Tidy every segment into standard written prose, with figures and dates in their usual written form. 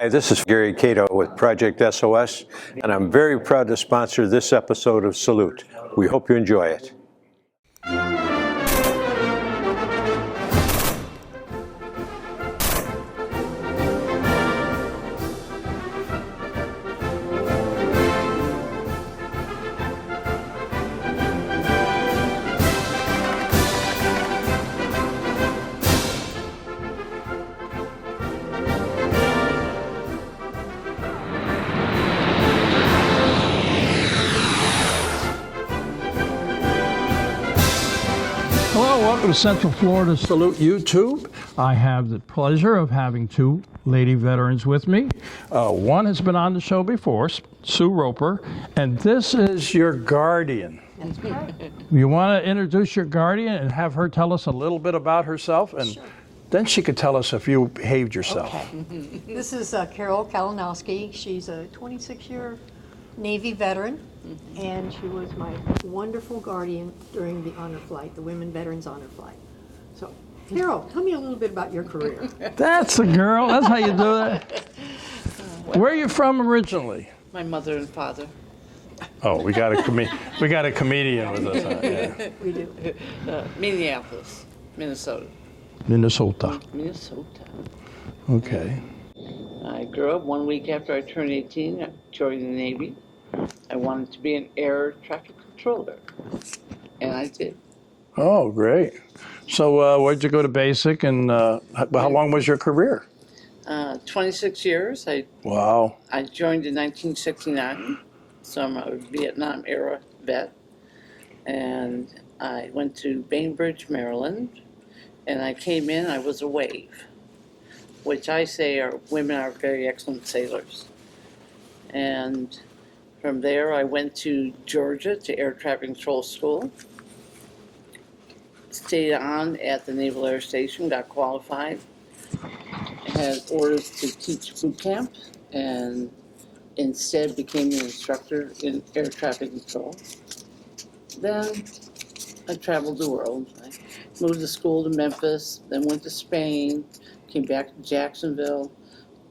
Hi, this is Gary Cato with Project SOS, and I'm very proud to sponsor this episode of Salute. We hope you enjoy it. Hello, welcome to Central Florida Salute YouTube. I have the pleasure of having two lady veterans with me. One has been on the show before, Sue Roper, and this is your guardian. You want to introduce your guardian and have her tell us a little bit about herself, and then she could tell us if you behaved yourself. Okay. This is Carol Kalinowski. She's a 26-year Navy veteran, and she was my wonderful guardian during the honor flight, the Women Veterans Honor Flight. So, Carol, tell me a little bit about your career. That's the girl. That's how you do it. Where are you from originally? My mother and father. Oh, we got a comedian with us. Yeah. We do. Minneapolis, Minnesota. Minnesota. Minnesota. Okay. I grew up 1 week after I turned 18. I joined the Navy. I wanted to be an air traffic controller, and I did. Oh, great. So where'd you go to basic, and how long was your career? 26 years. Wow. I joined in 1969, so I'm a Vietnam era vet. And I went to Bainbridge, Maryland, and I came in, I was a wave, which I say women are very excellent sailors. And from there, I went to Georgia to Air Traffic Control School. Stayed on at the Naval Air Station, got qualified, had orders to teach boot camp, and instead became an instructor in air traffic control. Then I traveled the world. I moved to school to Memphis, then went to Spain, came back to Jacksonville,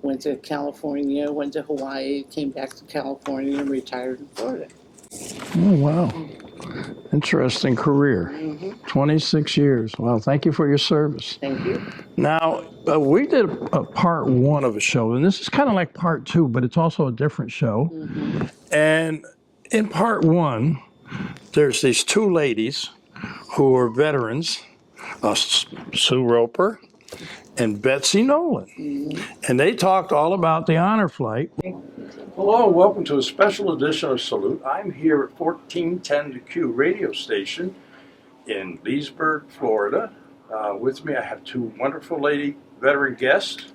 went to California, went to Hawaii, came back to California, and retired in Florida. Oh, wow. Interesting career. 26 years. Well, thank you for your service. Thank you. Now, we did a part one of a show, and this is kind of like part two, but it's also a different show. And in part one, there's these two ladies who are veterans, Sue Roper and Betsy Nolan. And they talked all about the honor flight. Hello, welcome to a special edition of Salute. I'm here at 1410 The Q radio station in Leesburg, Florida. With me, I have two wonderful lady veteran guests,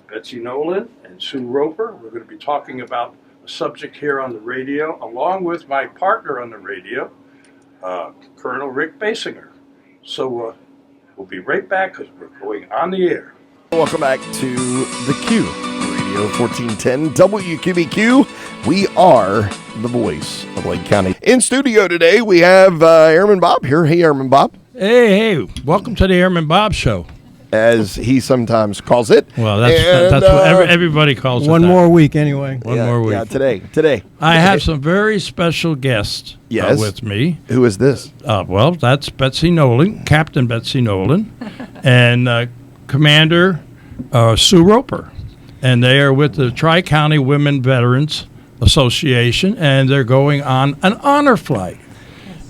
Betsy Nolan and Sue Roper. We're going to be talking about a subject here on the radio, along with my partner on the radio, Colonel Rick Basinger. So we'll be right back because we're going on the air. Welcome back to The Q, Radio 1410 WQBQ. We are the voice of Lake County. In studio today, we have Airman Bob here. Hey, Airman Bob. Hey, welcome to the Airman Bob Show. As he sometimes calls it. Well, that's what everybody calls it. One more week, anyway. One more week. Yeah, today. I have some very special guests with me. Who is this? Well, that's Betsy Nolan, Captain Betsy Nolan, and Commander Sue Roper. And they are with the Tri-County Women Veterans Association, and they're going on an honor flight.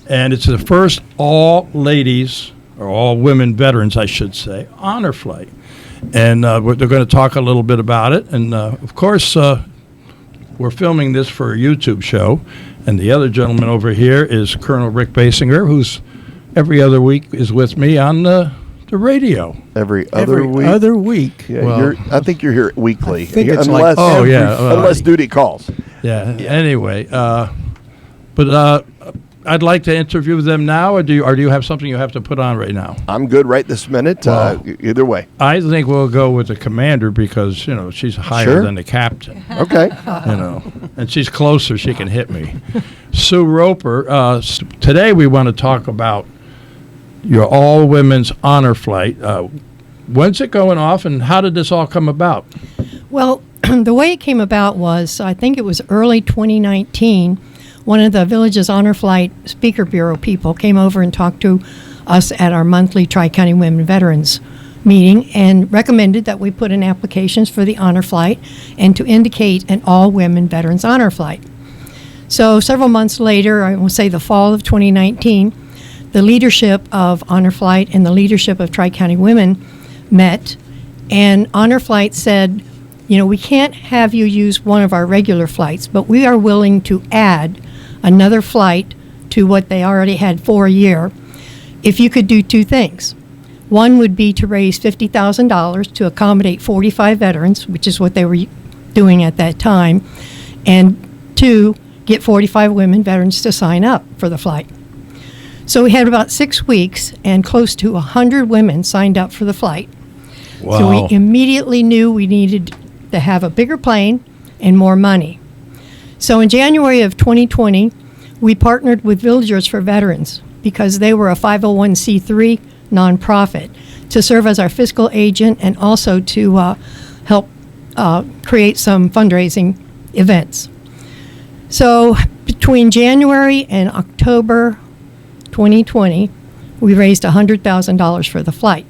And it's the first all-ladies, or all-women veterans, I should say, honor flight. And they're going to talk a little bit about it. And, of course, we're filming this for a YouTube show. And the other gentleman over here is Colonel Rick Basinger, who's every other week is with me on the radio. Every other week? Yeah, Well, I think you're here weekly. I think it's unless, like unless duty calls. Yeah. Anyway, but I'd like to interview them now, or do you have something you have to put on right now? I'm good right this minute. Well, either way. I think we'll go with the commander because she's higher than the captain. Okay. And she's closer. She can hit me. Sue Roper. Today we want to talk about your all-women's honor flight. When's it going off, and how did this all come about? Well, the way it came about was, I think it was early 2019, one of the Villages Honor Flight Speaker Bureau people came over and talked to us at our monthly Tri-County Women Veterans meeting and recommended that we put in applications for the honor flight and to indicate an all-women veterans honor flight. So several months later, I will say the fall of 2019, the leadership of Honor Flight and the leadership of Tri-County Women met, and Honor Flight said, you know, we can't have you use one of our regular flights, but we are willing to add another flight to what they already had for a year if you could do two things. One would be to raise $50,000 to accommodate 45 veterans, which is what they were doing at that time, and two, get 45 women veterans to sign up for the flight. So we had about 6 weeks, and close to 100 women signed up for the flight. Wow. So we immediately knew we needed to have a bigger plane and more money. So in January of 2020, we partnered with Villagers for Veterans because they were a 501c3 nonprofit to serve as our fiscal agent and also to help create some fundraising events. So between January and October 2020, we raised $100,000 for the flight.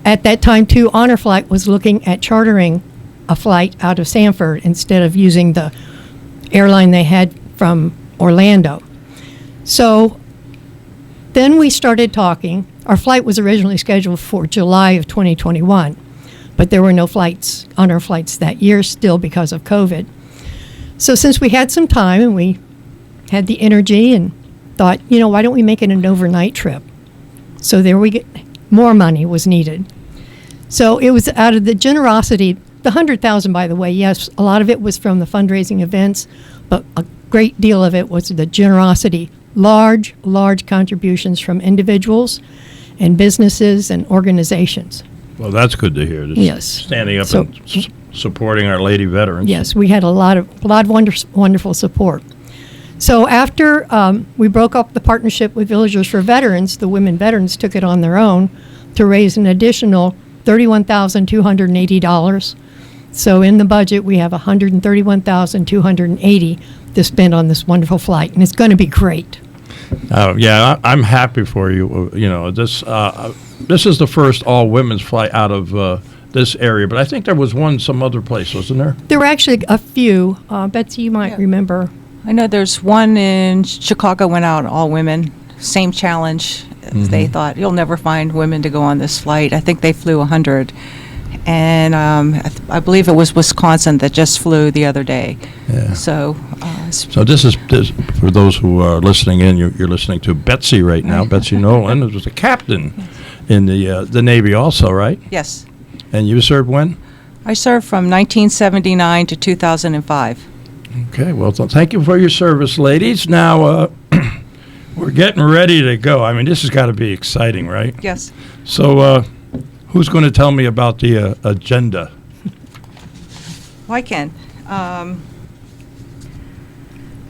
At that time, too, Honor Flight was looking at chartering a flight out of Sanford instead of using the airline they had from Orlando. So then we started talking. Our flight was originally scheduled for July of 2021, but there were no flights, honor flights that year still because of COVID. So since we had some time and we had the energy and thought, you know, why don't we make it an overnight trip? So there we get, more money was needed. So it was out of the generosity, the $100,000, by the way, yes, a lot of it was from the fundraising events, but a great deal of it was the generosity, large contributions from individuals and businesses and organizations. Well, that's good to hear. Just Yes. Standing up So- and supporting our lady veterans. Yes, we had a lot of wonderful support. So after we broke up the partnership with Villagers for Veterans, the women veterans took it on their own to raise an additional $31,280. So in the budget, we have $131,280 to spend on this wonderful flight, and it's going to be great. Yeah, I'm happy for you. You know, this is the first all women's flight out of this area, but I think there was one some other place, wasn't there? There were actually a few. Betsy, you might remember. I know there's one in Chicago, went out all women, same challenge. They thought, you'll never find women to go on this flight. I think they flew 100. And I believe it was Wisconsin that just flew the other day. Yeah. So, So this for those who are listening in, you're listening to Betsy right now. Betsy Nolan was a captain in the Navy also, right? yes, And you served when? I served from 1979 to 2005. Okay, well, thank you for your service, ladies. Now, we're getting ready to go. I mean, this has got to be exciting, right? Yes. So, who's going to tell me about the agenda? Well, I can.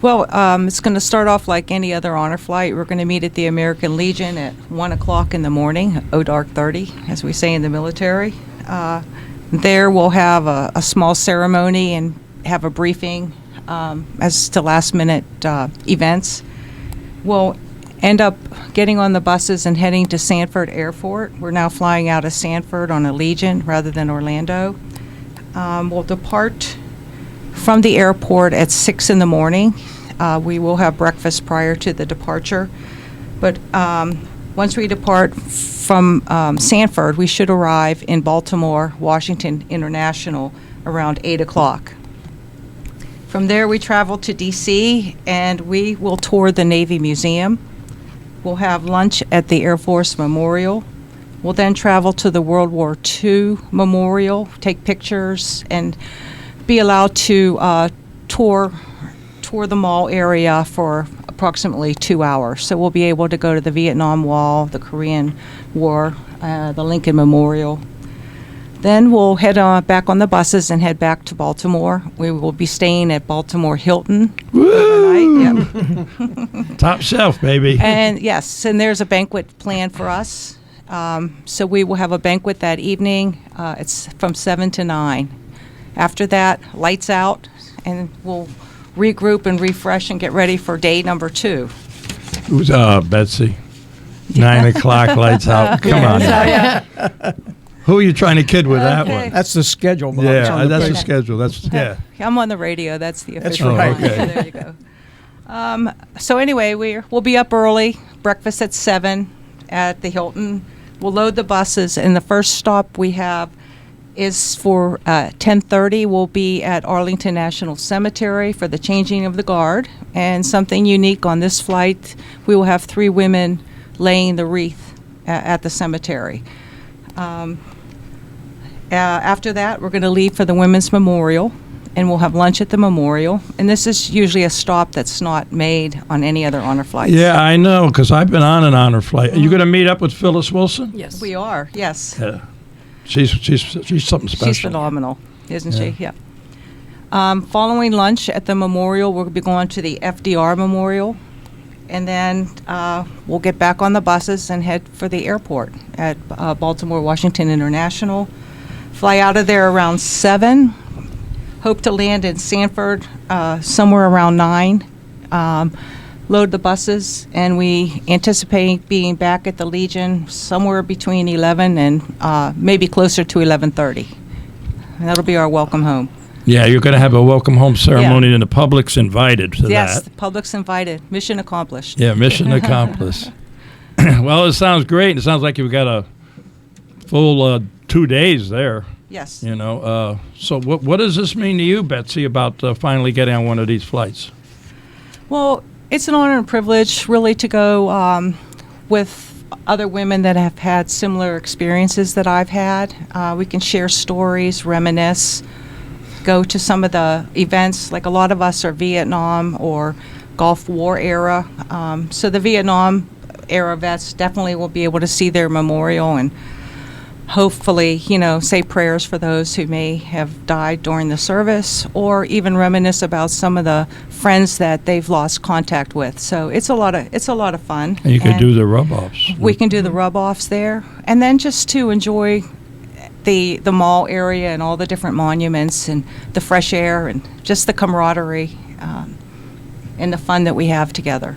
It's going to start off like any other honor flight. We're going to meet at the American Legion at 1 o'clock in the morning, dark 30, as we say in the military. There we'll have a small ceremony and have a briefing as to last-minute events. We'll end up getting on the buses and heading to Sanford Airport. We're now flying out of Sanford on a Legion rather than Orlando. We'll depart from the airport at 6 in the morning. We will have breakfast prior to the departure. But once we depart from Sanford, we should arrive in Baltimore, Washington International around 8 o'clock. From there, we travel to D.C., and we will tour the Navy Museum. We'll have lunch at the Air Force Memorial. We'll then travel to the World War II Memorial, take pictures, and be allowed to tour the mall area for approximately 2 hours. So we'll be able to go to the Vietnam Wall, the Korean War, the Lincoln Memorial. Then we'll head back on the buses and head back to Baltimore. We will be staying at Baltimore Hilton overnight. Yep. Top shelf, baby. And yes, and there's a banquet planned for us. So we will have a banquet that evening. It's from 7 to 9. After that, lights out, and we'll regroup and refresh and get ready for day number 2. Who's Betsy? 9 o'clock, lights out. Come on. Who are you trying to kid with that Okay. one? That's the schedule, Bob. It's on Yeah, the that's the page. schedule. That's yeah. I'm on the radio. That's the That's official right. one. Okay. So there you go. So anyway, we'll be up early. Breakfast at 7 at the Hilton. We'll load the buses, and the first stop we have is for 10:30. We'll be at Arlington National Cemetery for the changing of the guard. And something unique on this flight, we will have 3 women laying the wreath at the cemetery. After that, we're going to leave for the Women's Memorial, and we'll have lunch at the memorial. And this is usually a stop that's not made on any other honor flights. Yeah, I know, because I've been on an honor flight. Are you going to meet up with Phyllis Wilson? Yes. We are, yes. Yeah. She's something special. She's phenomenal, isn't she? Yeah. Following lunch at the memorial, we'll be going to the FDR Memorial, and then we'll get back on the buses and head for the airport at Baltimore Washington International. Fly out of there around 7. Hope to land in Sanford somewhere around 9. Load the buses, and we anticipate being back at the Legion somewhere between 11 and maybe closer to 11:30. And that'll be our welcome home. Yeah, you're going to have a welcome home ceremony, and the public's invited to Yes, that. the public's invited. Mission accomplished. Yeah, mission accomplished. Well, it sounds great. It sounds like you've got a full 2 days there. Yes. You know, so what does this mean to you, Betsy, about finally getting on one of these flights? Well, it's an honor and privilege, really, to go with other women that have had similar experiences that I've had. We can share stories, reminisce, go to some of the events. Like a lot of us are Vietnam or Gulf War era. So the Vietnam era vets definitely will be able to see their memorial and hopefully, say prayers for those who may have died during the service, or even reminisce about some of the friends that they've lost contact with. So it's a lot of fun. And you could do the rub-offs. We can do the rub-offs there, and then just to enjoy the mall area and all the different monuments and the fresh air and just the camaraderie and the fun that we have together.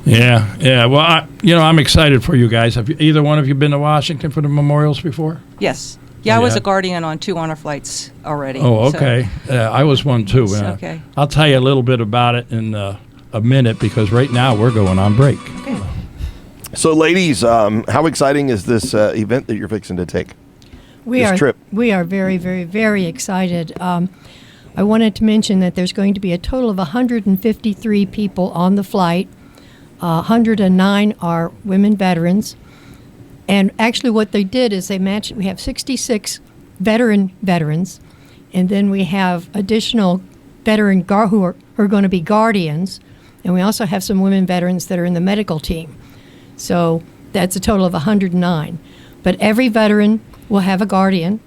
Yeah. Well, I'm excited for you guys. Have either one of you been to Washington for the memorials before? Yes. Yeah, I was Yeah. a guardian on 2 honor flights already. Oh, so- okay. I was one too. It's okay. I'll tell you a little bit about it in a minute, because right now we're going on break. So, ladies, how exciting is this event that you're fixing to take? This trip. We are very, very, very excited. I wanted to mention that there's going to be a total of 153 people on the flight. 109 are women veterans. And actually what they did is they matched, we have 66 veterans, and then we have additional veteran who are going to be guardians, and we also have some women veterans that are in the medical team. So that's a total of 109. But every veteran will have a guardian,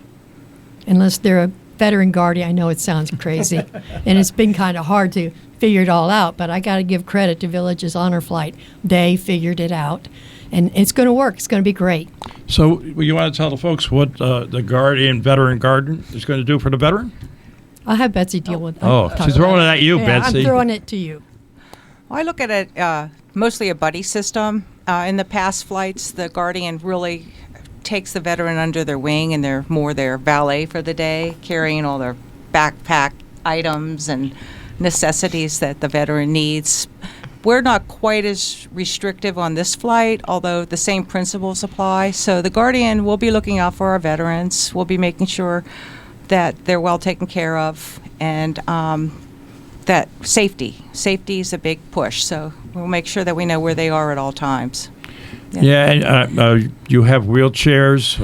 unless they're a veteran guardian. I know it sounds crazy, and it's been kind of hard to figure it all out, but I got to give credit to Village's Honor Flight. They figured it out, and it's going to work. It's going to be great. So you want to tell the folks what the veteran guardian is going to do for the veteran? I'll have Betsy deal with that. Oh, she's throwing it at you, Yeah, Betsy. I'm throwing it to you. Well, I look at it mostly a buddy system. In the past flights, the guardian really takes the veteran under their wing, and they're more their valet for the day, carrying all their backpack items and necessities that the veteran needs. We're not quite as restrictive on this flight, although the same principles apply. So the guardian will be looking out for our veterans. We'll be making sure that they're well taken care of, and that safety is a big push. So we'll make sure that we know where they are at all times. Yeah, and you have wheelchairs.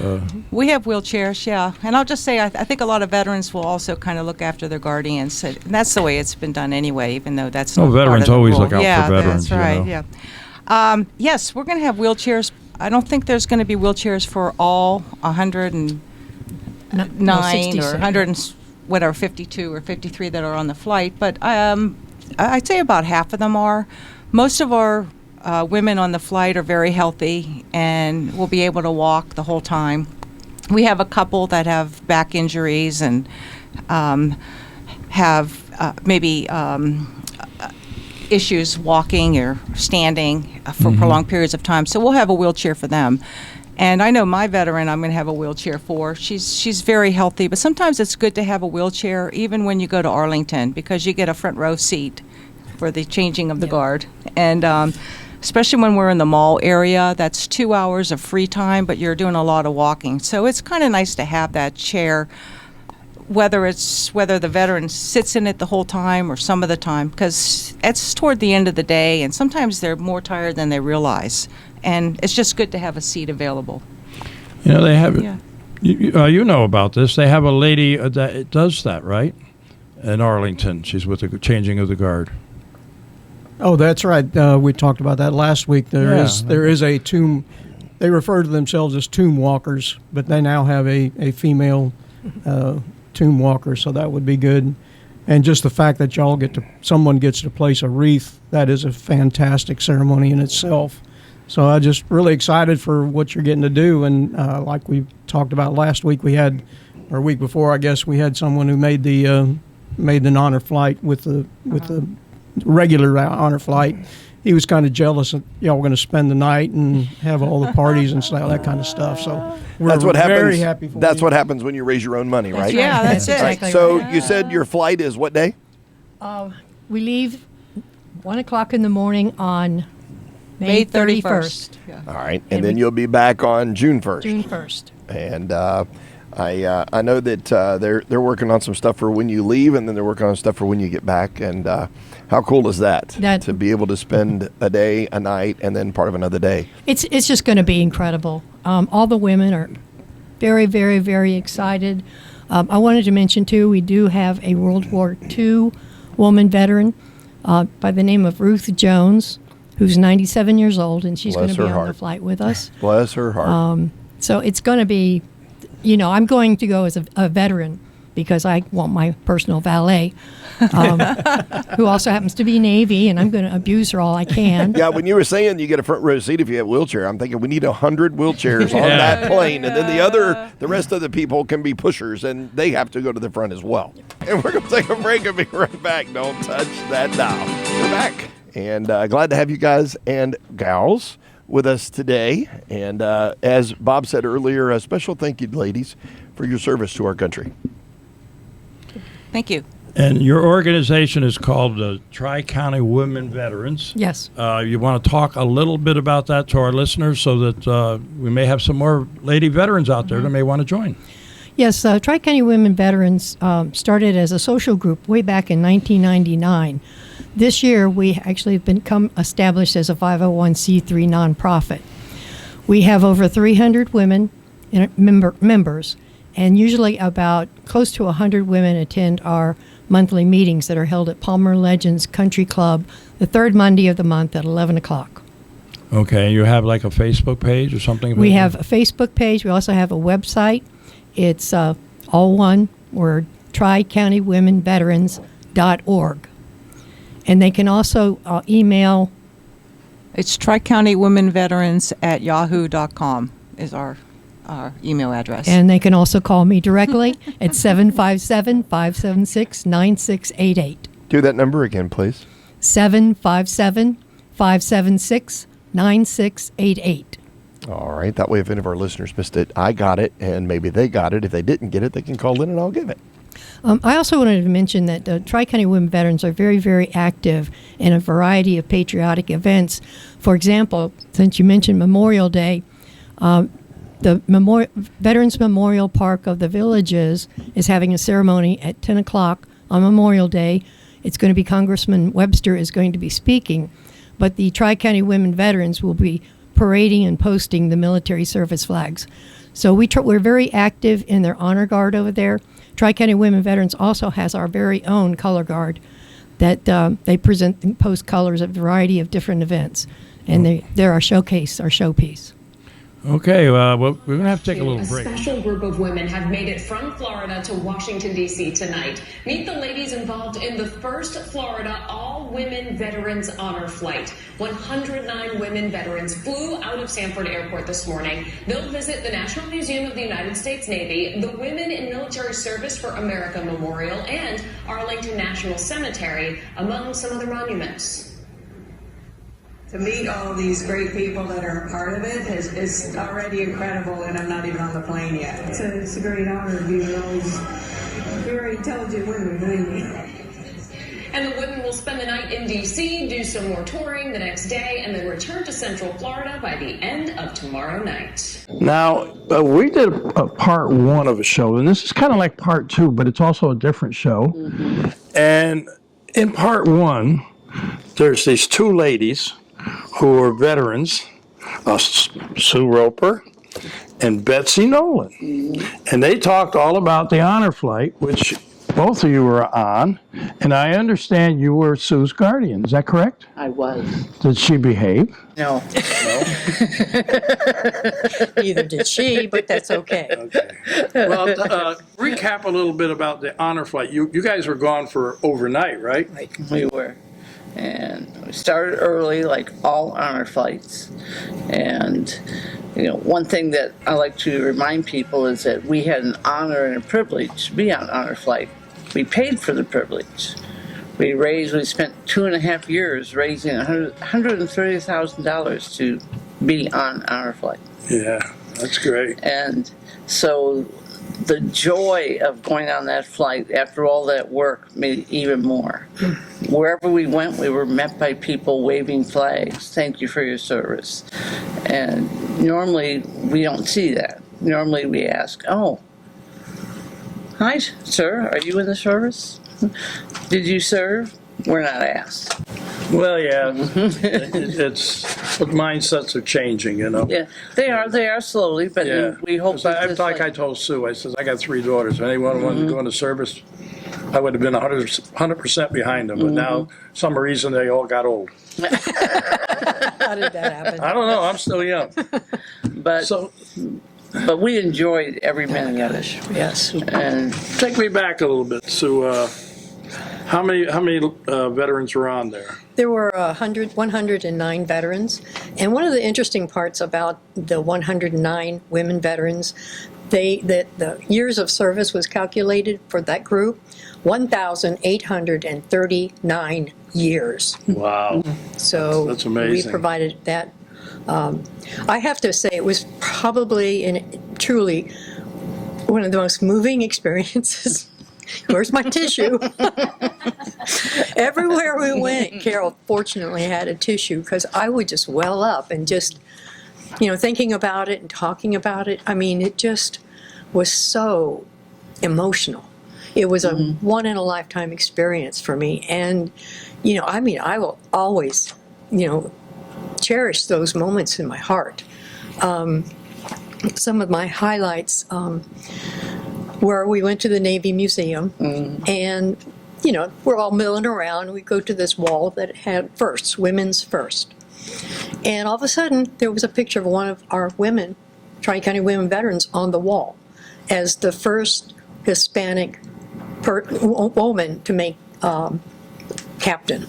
We have wheelchairs, yeah. And I'll just say, I think a lot of veterans will also kind of look after their guardians. And that's the way it's been done anyway, even though that's not part veterans of the always rule. look out for yeah, veterans, that's right, you know. yeah. Yes, we're going to have wheelchairs. I don't think there's going to be wheelchairs for all 109 No, or 66. 100 and whatever, 52 or 53 that are on the flight. But I'd say about half of them are. Most of our women on the flight are very healthy and will be able to walk the whole time. We have a couple that have back injuries and have maybe issues walking or standing for prolonged periods of time. So we'll have a wheelchair for them. And I know my veteran I'm going to have a wheelchair for. She's very healthy, but sometimes it's good to have a wheelchair even when you go to Arlington because you get a front row seat for the changing of the guard. And especially when we're in the mall area, that's 2 hours of free time, but you're doing a lot of walking. So it's kind of nice to have that chair, whether the veteran sits in it the whole time or some of the time, because it's toward the end of the day, and sometimes they're more tired than they realize. And it's just good to have a seat available. You know, they have, Yeah. you know about this. They have a lady that does that, right? In Arlington. She's with the changing of the guard. Oh, that's right. We talked about that last week. There is a tomb. They refer to themselves as tomb walkers, but they now have a female tomb walker, so that would be good. And just the fact that someone gets to place a wreath, that is a fantastic ceremony in itself. So I'm just really excited for what you're getting to do. And like we talked about last week, or week before, I guess, we had someone who made the honor flight with the regular honor flight. He was kind of jealous that y'all were going to spend the night and have all the parties and all that kind of stuff. So That's what happens. very happy for That's you. what happens when you raise your own money, right? Yeah, that's it. Exactly So right. you said your flight is what day? We leave 1 o'clock in the morning on May 31st. Yeah. All right, and then you'll be back on June 1st. June 1st. And I know that they're working on some stuff for when you leave, and then they're working on stuff for when you get back. And how cool is that? To be able to spend a day, a night, and then part of another day. It's just going to be incredible. All the women are very, very, very excited. I wanted to mention, too, we do have a World War II woman veteran by the name of Ruth Jones, who's 97 years old, and she's going Bless to be her on the heart. flight with us. Bless her heart. So it's going to be, I'm going to go as a veteran because I want my personal valet, who also happens to be Navy, and I'm going to abuse her all I can. Yeah, when you were saying you get a front row seat if you have a wheelchair, I'm thinking we need 100 wheelchairs on that plane, and then the rest of the people can be pushers, and they have to go to the front as well. And we're going to take a break and be right back. Don't touch that dial. We're back, and glad to have you guys and gals with us today. And as Bob said earlier, a special thank you, ladies, for your service to our country. Thank you. And your organization is called the Tri-County Women Veterans. Yes. You want to talk a little bit about that to our listeners so that we may have some more lady veterans out there that may want to join. Yes, Tri-County Women Veterans started as a social group way back in 1999. This year, we actually have become established as a 501c3 nonprofit. We have over 300 women members, and usually about close to 100 women attend our monthly meetings that are held at Palmer Legends Country Club the third Monday of the month at 11 o'clock. Okay, you have like a Facebook page or something? We have a Facebook page. We also have a website. It's all one word, TriCountyWomenVeterans.org. And they can also email. It's TriCountyWomenVeterans@yahoo.com is our email address. And they can also call me directly at 757-576-9688. Do that number again, please. 757-576-9688. All right. That way, if any of our listeners missed it, I got it, and maybe they got it. If they didn't get it, they can call in and I'll give it. I also wanted to mention that Tri-County Women Veterans are very, very active in a variety of patriotic events. For example, since you mentioned Memorial Day, the Veterans Memorial Park of the Villages is having a ceremony at 10 o'clock on Memorial Day. It's going to be Congressman Webster is going to be speaking, but the Tri-County Women Veterans will be parading and posting the military service flags. So we're very active in their honor guard over there. Tri-County Women Veterans also has our very own color guard that they present and post colors at a variety of different events. And they're our showcase, our showpiece. Okay, well, we're going to have to take a little A break. special group of women have made it from Florida to Washington, D.C. tonight. Meet the ladies involved in the first Florida all-women veterans honor flight. 109 women veterans flew out of Sanford Airport this morning. They'll visit the National Museum of the United States Navy, the Women in Military Service for America Memorial, and Arlington National Cemetery, among some other monuments. To meet all these great people that are a part of it is already incredible, and I'm not even on the plane yet. It's a great honor to be with all these very intelligent women, believe me. And the women will spend the night in D.C., do some more touring the next day, and then return to Central Florida by the end of tomorrow night. Now, we did a part one of a show, and this is kind of like part two, but it's also a different show. And in part one, there's these two ladies who are veterans, Sue Roper and Betsy Nolan. And they talked all about the honor flight, which both of you were on, and I understand you were Sue's guardian. Is that correct? I was. Did she behave? No. Neither did she, but that's okay. Well, recap a little bit about the honor flight. You guys were gone for overnight, right? We were. And we started early, like all honor flights. And, one thing that I like to remind people is that we had an honor and a privilege to be on honor flight. We paid for the privilege. We spent 2.5 years raising $130,000 to be on honor flight. Yeah, that's great. And so the joy of going on that flight after all that work made it even more. Wherever we went, we were met by people waving flags. Thank you for your service. And normally we don't see that. Normally we ask, oh, hi, sir, are you in the service? Did you serve? We're not asked. Well, yeah, but mindsets are changing, Yeah, they are slowly, but Yeah. we hope that I told Sue, I said, I got 3 daughters. If anyone wanted to go into service, I would have been 100% behind them. But now, some reason, they all got old. How did that happen? I don't know. I'm still young. but So but we enjoyed every minute of it. Yes. And take me back a little bit. So how many veterans were on there? There were 109 veterans, and one of the interesting parts about the 109 women veterans, the years of service was calculated for that group, 1,839 years. Wow. So That's amazing. we provided that. I have to say, it was probably and truly one of the most moving experiences. Where's my tissue? Everywhere we went, Carol fortunately had a tissue, because I would just well up and just, thinking about it and talking about it. I mean, it just was so emotional. It was a one-in-a-lifetime experience for me. And, I will always, cherish those moments in my heart. Some of my highlights where we went to the Navy Museum, and, we're all milling around. We go to this wall that had firsts, women's first. And all of a sudden, there was a picture of one of our women, Tri-County women veterans, on the wall as the first Hispanic woman to make captain.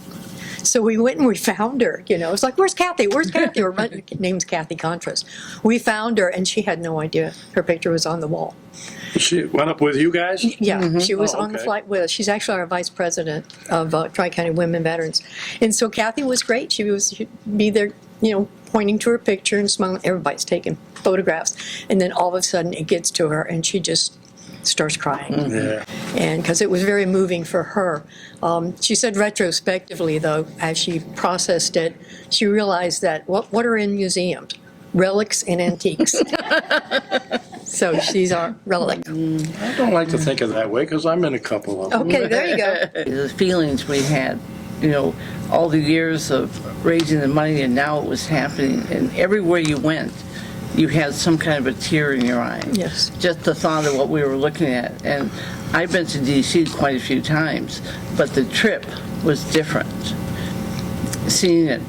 So we went and we found her, It's like, where's Kathy? Where's Kathy? Her name's Kathy Contras. We found her, and she had no idea her picture was on the wall. She went up with you guys? Yeah, she was Oh, on the okay. flight with us. She's actually our vice president of Tri-County Women Veterans. And so Kathy was great. She'd be there, pointing to her picture and smiling. Everybody's taking photographs. And then all of a sudden it gets to her, and she just starts crying. Yeah. And because it was very moving for her. She said retrospectively, though, as she processed it, she realized that what are in museums? Relics and antiques. So she's our relic. I don't like to think of that way, because I'm in a couple of them. Okay, there you go. the feelings we had, all the years of raising the money, and now it was happening. And everywhere you went, you had some kind of a tear in your eye. Yes. Just the thought of what we were looking at. And I've been to D.C. quite a few times, but the trip was different. Seeing it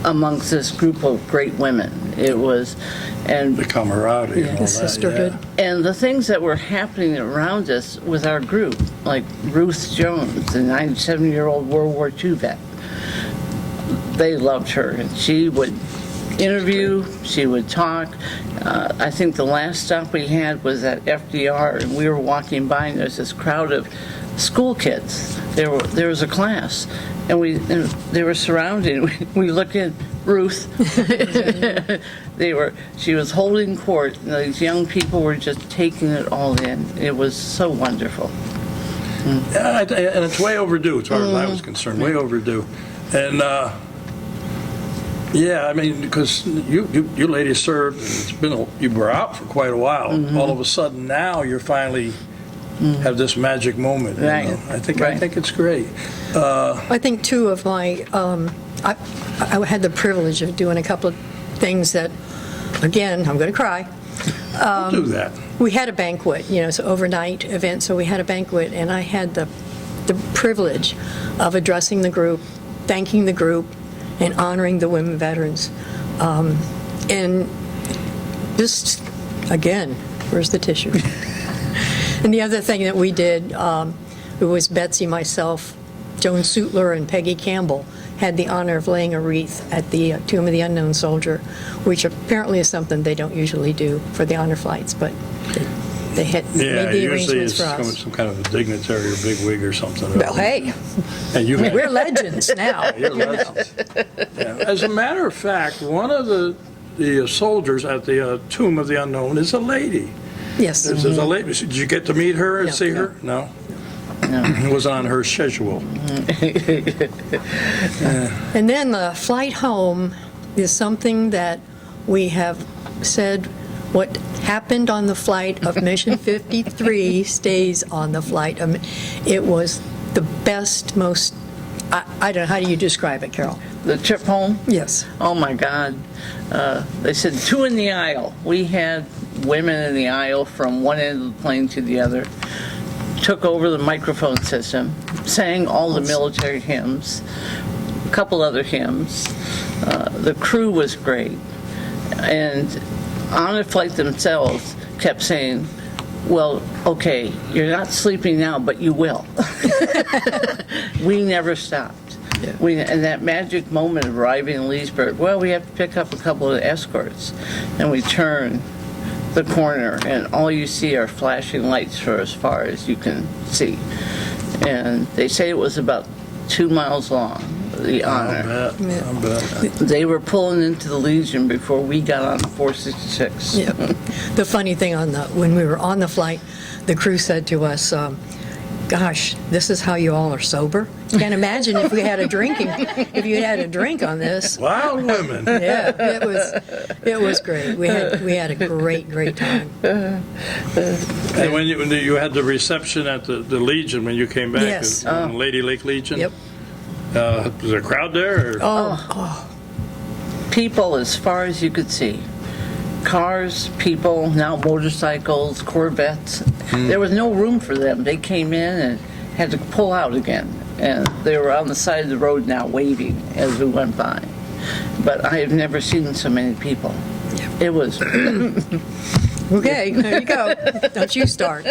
amongst this group of great women It was, and The camaraderie and all The that, sisterhood. yeah. and the things that were happening around us with our group, like Ruth Jones, the 97-year-old World War II vet. They loved her, and she would interview, she would talk. I think the last stop we had was at FDR, and we were walking by, and there's this crowd of school kids. There was a class, and they were surrounded. We looked at Ruth. She was holding court, and these young people were just taking it all in. It was so wonderful. Yeah, and it's way overdue, as far as I was concerned, way overdue. And, yeah, I mean, because you ladies served, and it's been, you were out for quite a while. All of a sudden, now you're finally have this magic moment. you Right. know. I think it's great. I think two of my, I had the privilege of doing a couple of things that, again, I'm going to cry. Don't do that. We had a banquet, it's an overnight event, so we had a banquet, and I had the privilege of addressing the group, thanking the group, and honoring the women veterans. And just, again, where's the tissue? And the other thing that we did, it was Betsy, myself, Joan Sutler, and Peggy Campbell had the honor of laying a wreath at the Tomb of the Unknown Soldier, which apparently is something they don't usually do for the honor flights, but they had Yeah, made the usually arrangements it's for us. some kind of a dignitary or big wig or something. Well, hey, And you had, we're legends now. you're legends. Yeah. As a matter of fact, one of the soldiers at the Tomb of the Unknown is a lady. Yes. There's a lady. Did you get to meet her and No. see her? No. It was on her schedule. And then the flight home is something that we have said, what happened on the flight of Mission 53 stays on the flight. It was the best, most, I don't know, how do you describe it, Carol? The trip home? Yes. Oh my God. They said 2 in the aisle. We had women in the aisle from one end of the plane to the other. Took over the microphone system, sang all the military hymns, a couple other hymns. The crew was great. And on the flight themselves kept saying, well, okay, you're not sleeping now, but you will. We never stopped. And that magic moment of arriving in Leesburg, well, we have to pick up a couple of escorts. And we turn the corner, and all you see are flashing lights for as far as you can see. And they say it was about 2 miles long, the honor. I bet. They were pulling into the Legion before we got on 466. Yeah. The funny thing when we were on the flight, the crew said to us, gosh, this is how you all are sober. Can't imagine if you had a drink on this. Wild women. Yeah, it was great. We had a great time. And when you had the reception at the Legion when you came back, Yes. Lady Lake Legion. Yep. Was there a crowd there? Or? Oh, People as far as you could see. Cars, people, now motorcycles, Corvettes. There was no room for them. They came in and had to pull out again. And they were on the side of the road now waving as we went by. But I have never seen so many people. It was... okay, there you go. Don't you start.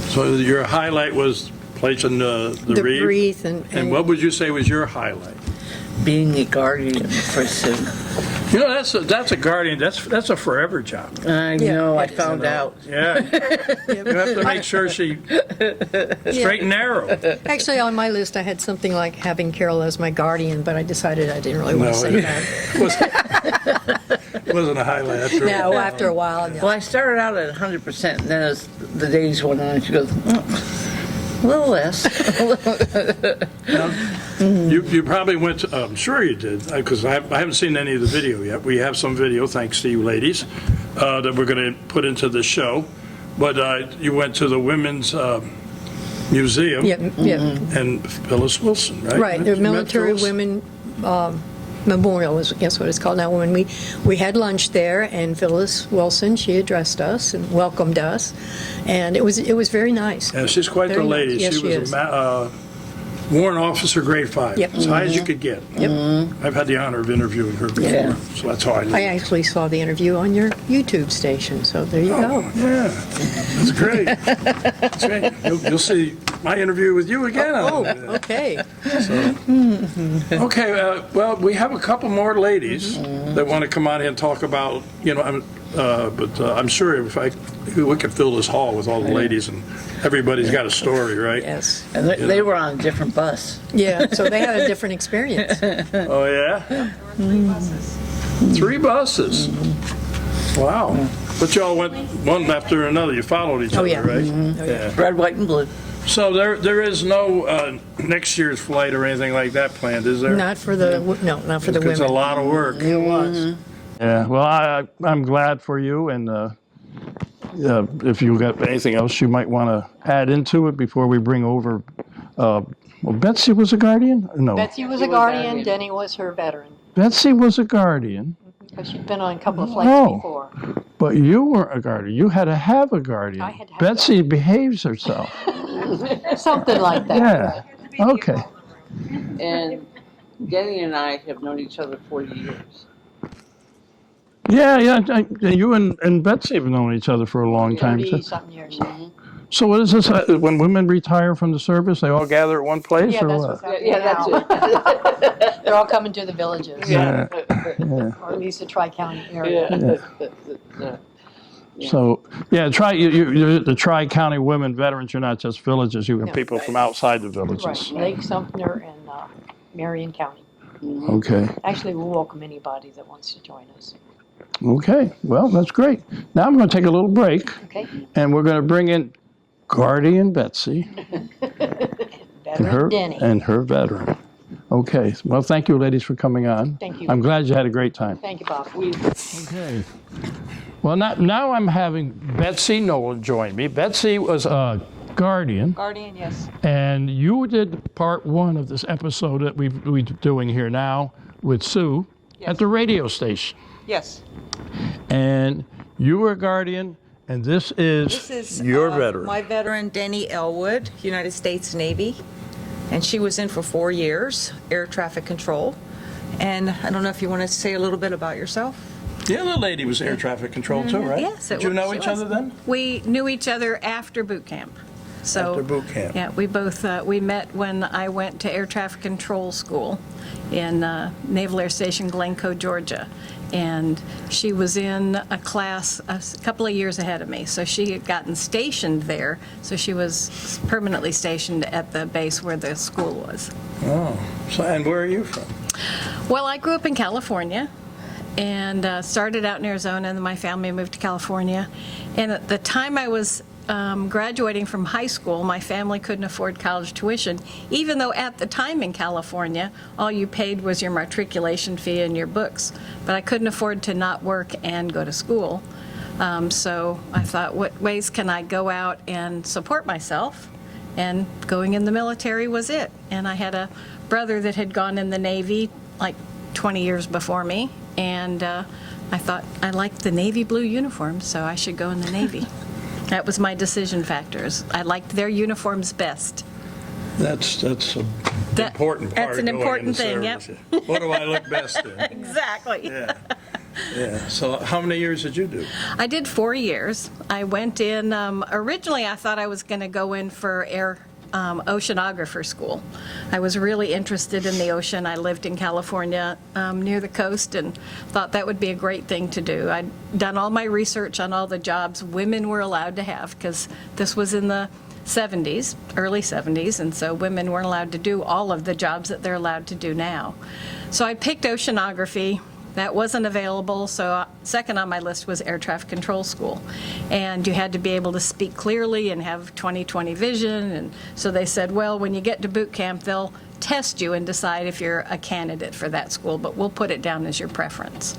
So your highlight was placing the wreath? wreath And what would you say was your highlight? being a guardian for Sue. You know, that's a guardian. That's a forever job. I know, I found out. Yeah. You have to make sure she straight and narrow. Actually, on my list, I had something like having Carol as my guardian, but I decided I didn't really want to say that. It wasn't a highlight after all. No, after a while, no. Well, I started out at 100%, and then as the days went on, she goes, a little less. You probably went to, I'm sure you did, because I haven't seen any of the video yet. We have some video, thanks to you ladies, that we're going to put into the show. But you went to the Women's Museum Yeah, yeah. and Phyllis Wilson, right? Right, the You met Military Phyllis? Women Memorial is, guess what it's called now. When we had lunch there, and Phyllis Wilson, she addressed us and welcomed us, and it was very nice. Yeah, she's quite the Very lady. nice. Yes, She she was is. Warrant Officer Grade 5. Yep. As high as you could get. Yep. I've had the honor of interviewing her before, Yeah. so that's how I know. I actually saw the interview on your YouTube station, so there you go. Yeah, that's great. That's great. You'll see my interview with you again. Oh, okay. Okay, well, we have a couple more ladies that want to come out here and talk about, but I'm sure we could fill this hall with all the ladies, and everybody's got a story, right? Yes. And they were on a different bus. Yeah, so they had a different experience. Oh, yeah? 3 buses. Wow. But y'all went one after another. You followed each Oh, other, yeah. right? Oh, yeah. Red, white, and blue. So there is no next year's flight or anything like that planned, is there? Not for the, no, not for the It's a women. lot of work. It was. Yeah, well, I'm glad for you, and if you got anything else you might want to add into it before we bring over, well, Betsy was a guardian? No. Betsy was a guardian, Denny was her veteran, Betsy was a guardian, because she'd been on a couple of flights Oh. before. but you weren't a guardian. You had to have a guardian. I had to have a Betsy behaves herself. Something like that. Yeah, okay. And Denny and I have known each other 40 years. Yeah, you and Betsy have known each other for a long time. 30-something years. So what is this, when women retire from the service, they all gather at one place, Yeah, or that's what? what's happening Yeah, that's now. it. They're all coming to the villages, Yeah. or at least the Tri-County area. Yeah. So, yeah, you're the Tri-County Women Veterans, you're not just villages, you have No. people from outside the Right, villages. Lake Sumter and Marion County. Okay, Actually, we'll welcome anybody that wants to join us. okay, well, that's great. Now I'm going to take a little break, Okay? and we're going to bring in Guardian Betsy Veteran Denny. and her veteran. Okay, well, thank you, ladies, for coming on. Thank you. I'm glad you had a great time. Thank you, Bob. Okay. Well, now I'm having Betsy Nolan join me. Betsy was a guardian, Guardian, yes. and you did part 1 of this episode that we're doing here now with Sue at the radio station. Yes. And you were a guardian, and this This is your veteran. my veteran, Denny Elwood, United States Navy. And she was in for 4 years, air traffic control. And I don't know if you want to say a little bit about yourself? The other lady was air traffic control too, right? Yes, it Did you was. know She each was. other then? We knew each other after boot camp. So, After boot camp. Yeah, we both, we met when I went to air traffic control school in Naval Air Station Glencoe, Georgia. And she was in a class a couple of years ahead of me. So she had gotten stationed there. So she was permanently stationed at the base where the school was. Oh, so, and where are you from? Well, I grew up in California and started out in Arizona, and then my family moved to California. And at the time I was graduating from high school, my family couldn't afford college tuition, even though at the time in California, all you paid was your matriculation fee and your books. But I couldn't afford to not work and go to school. So I thought, what ways can I go out and support myself? And going in the military was it. And I had a brother that had gone in the Navy like 20 years before me, and I thought I liked the navy blue uniform, so I should go in the Navy. That was my decision factors. I liked their uniforms best. That's a That- important part that's of an going in important the thing, yep. service. What do I look best in? Exactly. Yeah. Yeah. So how many years did you do? I did 4 years. I went in, originally I thought I was going to go in for oceanographer school. I was really interested in the ocean. I lived in California near the coast and thought that would be a great thing to do. I'd done all my research on all the jobs women were allowed to have, because this was in the 70s, early 70s, and so women weren't allowed to do all of the jobs that they're allowed to do now. So I picked oceanography. That wasn't available, so second on my list was air traffic control school. And you had to be able to speak clearly and have 20/20 vision, and so they said, well, when you get to boot camp, they'll test you and decide if you're a candidate for that school, but we'll put it down as your preference.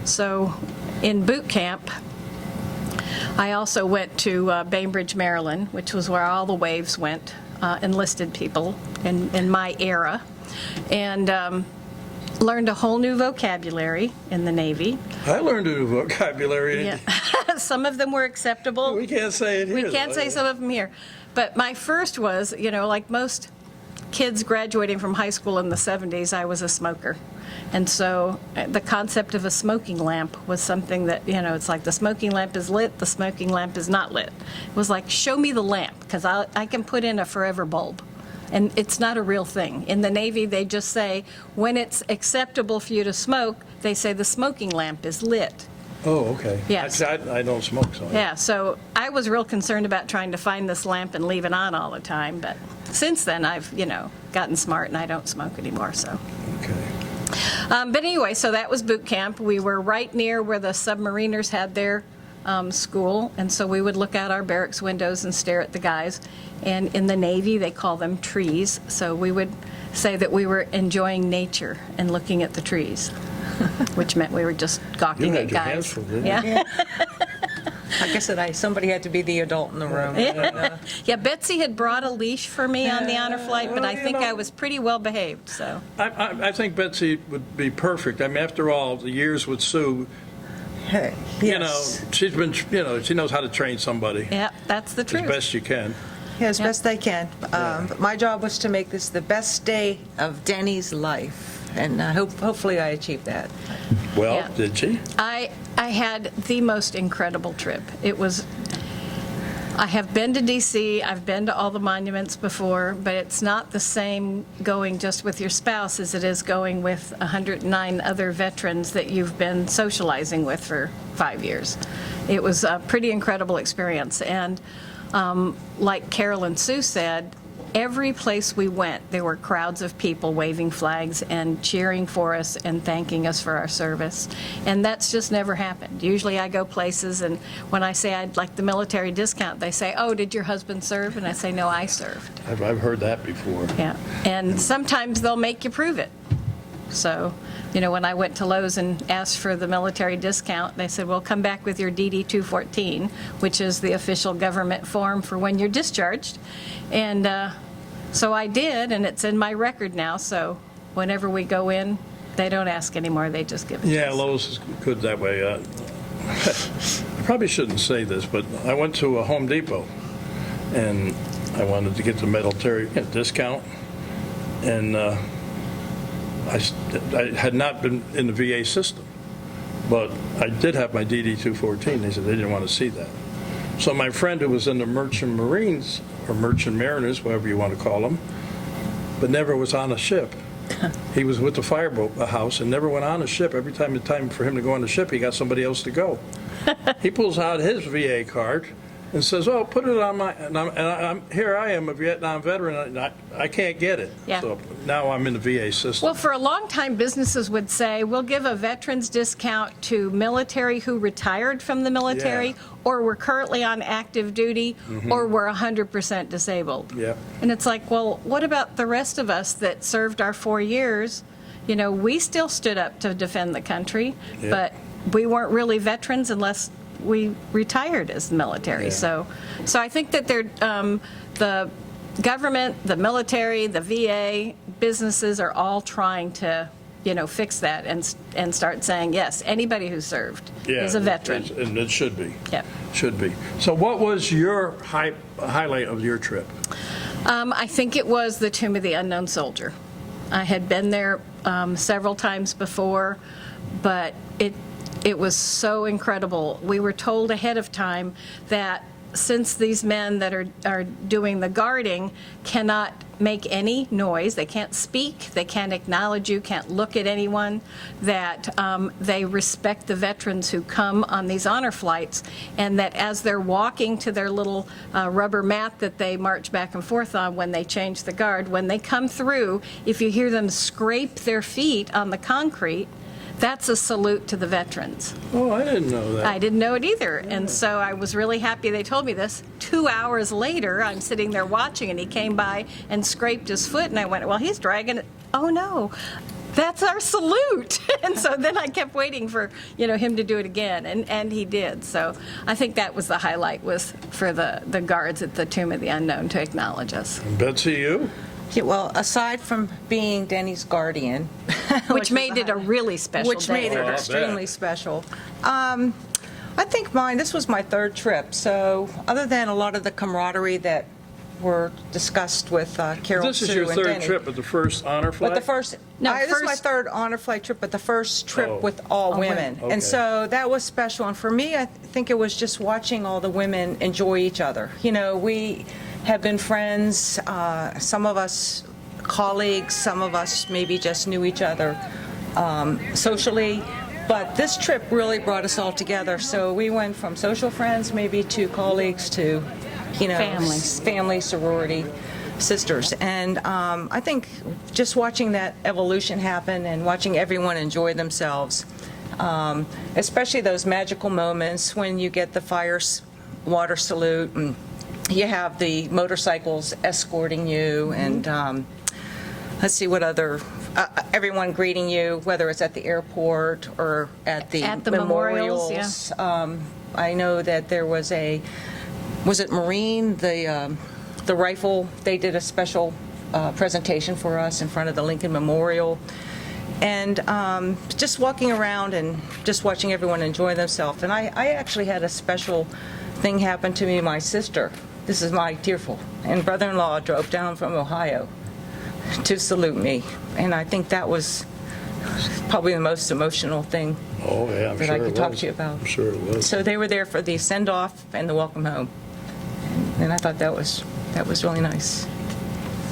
So in boot camp, I also went to Bainbridge, Maryland, which was where all the waves went, enlisted people in my era, and learned a whole new vocabulary in the Navy. I learned a new vocabulary. Yeah. Some of them were acceptable. We can't say it here. We can't though. say some of them here. But my first was, like most kids graduating from high school in the 70s, I was a smoker. And so the concept of a smoking lamp was something that, it's like the smoking lamp is lit, the smoking lamp is not lit. It was like, show me the lamp, because I can put in a forever bulb. And it's not a real thing. In the Navy, they just say, when it's acceptable for you to smoke, they say the smoking lamp is lit. Oh, okay. Yes. I don't smoke, so. Yeah, so I was real concerned about trying to find this lamp and leave it on all the time, but since then, I've, gotten smart and I don't smoke anymore, so. Okay. But anyway, so that was boot camp. We were right near where the submariners had their school, and so we would look out our barracks windows and stare at the guys. And in the Navy, they call them trees, so we would say that we were enjoying nature and looking at the trees, which meant we were just gawking at You had your hands guys. full, didn't you? Yeah. Like I said, somebody had to be the adult in the room. Yeah, Betsy had brought a leash for me on the honor flight, but I think I was pretty well behaved, so. I think Betsy would be perfect. I mean, after all, the years with Sue, Hey, she's been, she knows how to train somebody Yeah, that's the as truth. best you can. as best I can. But my job was to make this the best day of Denny's life, and hopefully I achieved that. Well, Yeah. did she? I had the most incredible trip. I have been to D.C., I've been to all the monuments before, but it's not the same going just with your spouse as it is going with 109 other veterans that you've been socializing with for 5 years. It was a pretty incredible experience. And like Carol and Sue said, every place we went, there were crowds of people waving flags and cheering for us and thanking us for our service. And that's just never happened. Usually I go places, and when I say I'd like the military discount, they say, oh, did your husband serve? And I say, no, I served. I've heard that before. Yeah. And sometimes they'll make you prove it. So, when I went to Lowe's and asked for the military discount, they said, well, come back with your DD-214, which is the official government form for when you're discharged. And so I did, and it's in my record now, so whenever we go in, they don't ask anymore, they just give it to Yeah, us. Lowe's is good that way. I probably shouldn't say this, but I went to a Home Depot, and I wanted to get the military discount, and I had not been in the VA system, but I did have my DD-214. They said they didn't want to see that. So my friend who was in the Merchant Marines, or Merchant Mariners, whatever you want to call them, but never was on a ship. He was with the fireboat house and never went on a ship. Every time for him to go on the ship, he got somebody else to go. He pulls out his VA card and says, oh, put it on my, and here I am, a Vietnam veteran, and I can't get it. Yeah. So now I'm in the VA system. Well, for a long time, businesses would say, we'll give a veteran's discount to military who retired from the military, Yeah. or were currently on active duty, or were 100% disabled. Yeah. And it's like, well, what about the rest of us that served our 4 years? We still stood up to defend the country, Yeah. but we weren't really veterans unless we retired as the military. Yeah. So I think that the government, the military, the VA, businesses are all trying to, fix that and start saying, yes, anybody who served is a veteran. And it should be. Yeah. Should be. So what was your highlight of your trip? I think it was the Tomb of the Unknown Soldier. I had been there several times before, but it was so incredible. We were told ahead of time that since these men that are doing the guarding cannot make any noise, they can't speak, they can't acknowledge you, can't look at anyone, that they respect the veterans who come on these honor flights, and that as they're walking to their little rubber mat that they march back and forth on when they change the guard, when they come through, if you hear them scrape their feet on the concrete, that's a salute to the veterans. Oh, I didn't know that. I didn't know it either. And so I was really happy they told me this. 2 hours later, I'm sitting there watching, and he came by and scraped his foot, and I went, well, he's dragging it. Oh, no. That's our salute. And so then I kept waiting for, him to do it again, and he did. So I think that was the highlight, was for the guards at the Tomb of the Unknown to acknowledge us. Betsy, you? Yeah, well, aside from being Denny's guardian, Which made it a really special which day. made it Oh, I'll bet. extremely special. I think this was my third trip, so other than a lot of the camaraderie that were discussed with Carol, This is Sue, your and third Denny. trip, but the first honor flight? But the first, No, this is my first- third honor flight trip, but the first trip Oh. with all women. Okay. And so that was special. And for me, I think it was just watching all the women enjoy each other. You know, we have been friends, some of us colleagues, some of us maybe just knew each other socially. But this trip really brought us all together. So we went from social friends maybe to colleagues to, you know, family, sorority, sisters. And I think just watching that evolution happen and watching everyone enjoy themselves, especially those magical moments when you get the water salute and you have the motorcycles escorting you and let's see what other, everyone greeting you, whether it's at the airport or at the memorials, memorials. I know that there was was it Marine, the rifle, they did a special presentation for us in front of the Lincoln Memorial. And just walking around and just watching everyone enjoy themselves. And I actually had a special thing happen to me. My sister, this is my tearful, and brother-in-law drove down from Ohio to salute me. And I think that was probably the most emotional thing Oh, yeah, I'm that sure I could it talk was. to you about. I'm sure it was. So they were there for the send-off and the welcome home. And I thought that was really nice.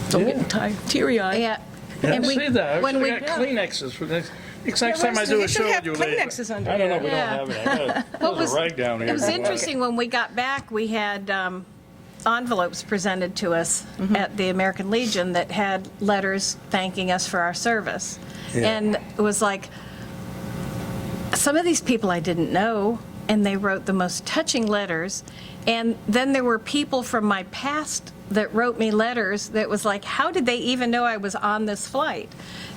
Don't Yeah. get teary-eyed. Yeah. Yeah, And I we- see that. when We we- got Kleenexes for next Yeah, time I do you a should show have with you later. Kleenexes under I don't know, there. we Yeah. don't have it. I got What there's a rag down here. It was interesting when we got back, we had envelopes presented to us at the American Legion that had letters thanking us for our service. Yeah. And it was like, some of these people I didn't know, and they wrote the most touching letters. And then there were people from my past that wrote me letters that was like, how did they even know I was on this flight?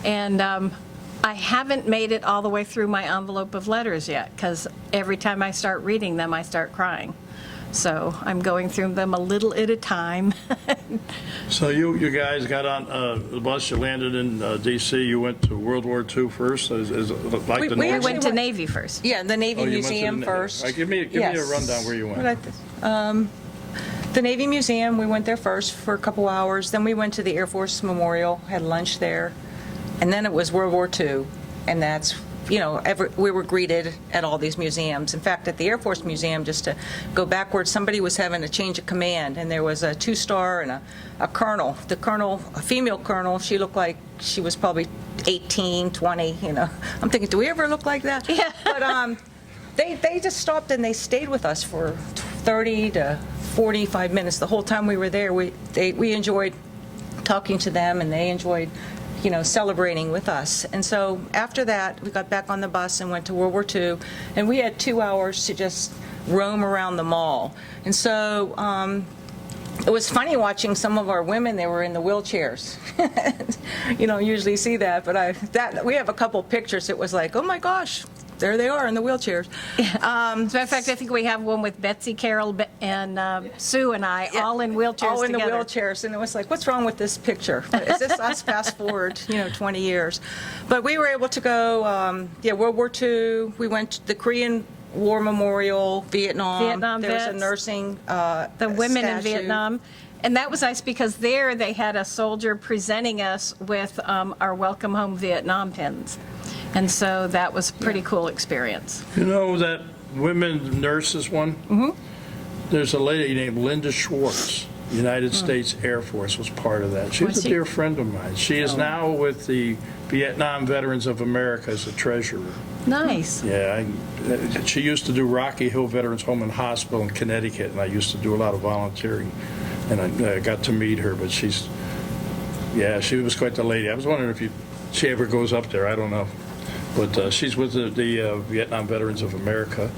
And I haven't made it all the way through my envelope of letters yet, because every time I start reading them, I start crying. So I'm going through them a little at a time. So you guys got on the bus, you landed in D.C., you went to World War II first, is it like We- the we I normal? went to Navy first. Yeah, the Navy Oh, you went to Museum the- first. All right, give me a Yes. rundown where you went. The Navy Museum, we went there first for a couple hours. Then we went to the Air Force Memorial, had lunch there. And then it was World War II. And that's, you know, we were greeted at all these museums. In fact, at the Air Force Museum, just to go backwards, somebody was having a change of command. And there was a 2-star and a colonel. The colonel, a female colonel, she looked like she was probably 18, 20, you know. I'm thinking, do we ever look like that? Yeah. But they just stopped and they stayed with us for 30 to 45 minutes. The whole time we were there, we enjoyed talking to them, and they enjoyed, you know, celebrating with us. And so after that, we got back on the bus and went to World War II, and we had 2 hours to just roam around the mall. And so it was funny watching some of our women. They were in the wheelchairs. You don't usually see that, but we have a couple pictures. It was like, oh my gosh, there they are in the wheelchairs. As a matter of fact, I think we have one with Betsy, Carol, and Sue and I all in wheelchairs all in together. the wheelchairs, and it was like, what's wrong with this picture? Is this us fast forward, 20 years? But we were able to go, World War II. We went to the Korean War Memorial, Vietnam. There was a vets, nursing the women in statue. Vietnam. And that was nice because there they had a soldier presenting us with our Welcome Home Vietnam pins. And so that was a pretty cool experience. You know that women nurses one? Mm-hmm. There's a lady named Linda Schwartz, United States Air Force was part of that. She's Was a she? dear friend of mine. She is now with the Vietnam Veterans of America as a treasurer. Nice. Yeah, she used to do Rocky Hill Veterans Home and Hospital in Connecticut, and I used to do a lot of volunteering, and I got to meet her, but she was quite the lady. I was wondering if she ever goes up there, I don't know. But she's with the Vietnam Veterans of America.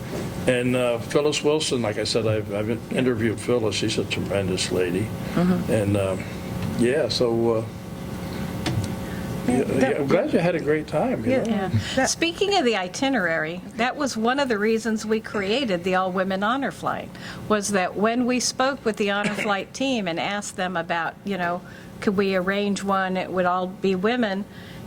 And Phyllis Wilson, like I said, I've interviewed Phyllis. She's a tremendous lady. And I'm glad you had a great time. You know? Yeah. Speaking of the itinerary, that was one of the reasons we created the all-women honor flight, was that when we spoke with the honor flight team and asked them about, could we arrange one, it would all be women,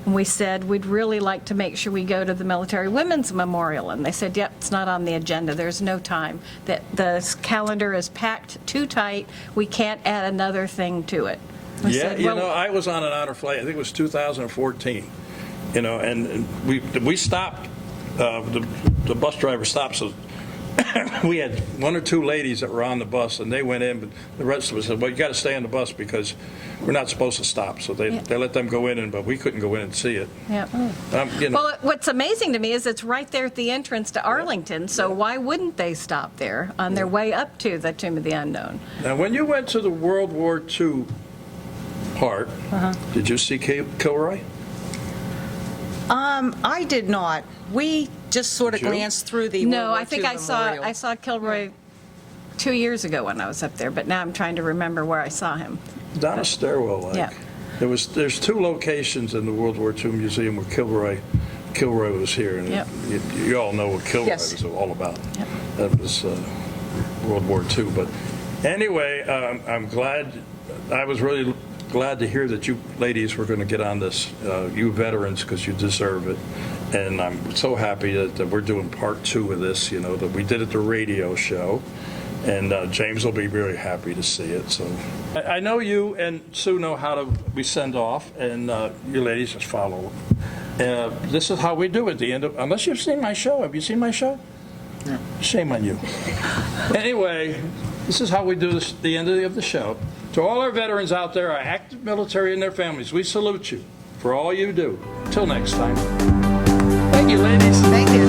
And we said, we'd really like to make sure we go to the Military Women's Memorial. And they said, yep, it's not on the agenda. There's no time. That the calendar is packed too tight. We can't add another thing to it. I Yeah, said, you well, know, I was on an honor flight, I think it was 2014, you know, and we stopped, the bus driver stopped, so we had one or two ladies that were on the bus, and they went in, but the rest of us said, well, you got to stay on the bus because we're not supposed to stop. So they let them go in, but we couldn't go in and see it. Yeah. You know, Well, what's amazing to me is it's right there at the entrance to Arlington, so why wouldn't they stop there on their way up to the Tomb of the Unknown? now, when you went to the World War II part, did you see Kilroy? I did not. We just sort of Did you? glanced through the No, World War I think II I memorial. saw Kilroy 2 years ago when I was up there, but now I'm trying to remember where I saw him. Down a stairwell, like. Yeah. There's two locations in the World War II Museum where Kilroy was here, and Yep. you all know what Kilroy Yes. was all about. That was World War II. But anyway, I'm glad. I was really glad to hear that you ladies were going to get on this, you veterans, because you deserve it. And I'm so happy that we're doing part 2 of this. You know, that we did at the radio show. And James will be very happy to see it. So I know you and Sue know how we send off, and you ladies just follow. This is how we do it. The end of, unless you've seen my show. Have you seen my show? No. Shame on you. Anyway, this is how we do this. The end of the show. To all our veterans out there, our active military and their families, we salute you for all you do. Till next time. Thank you, ladies. Thank you.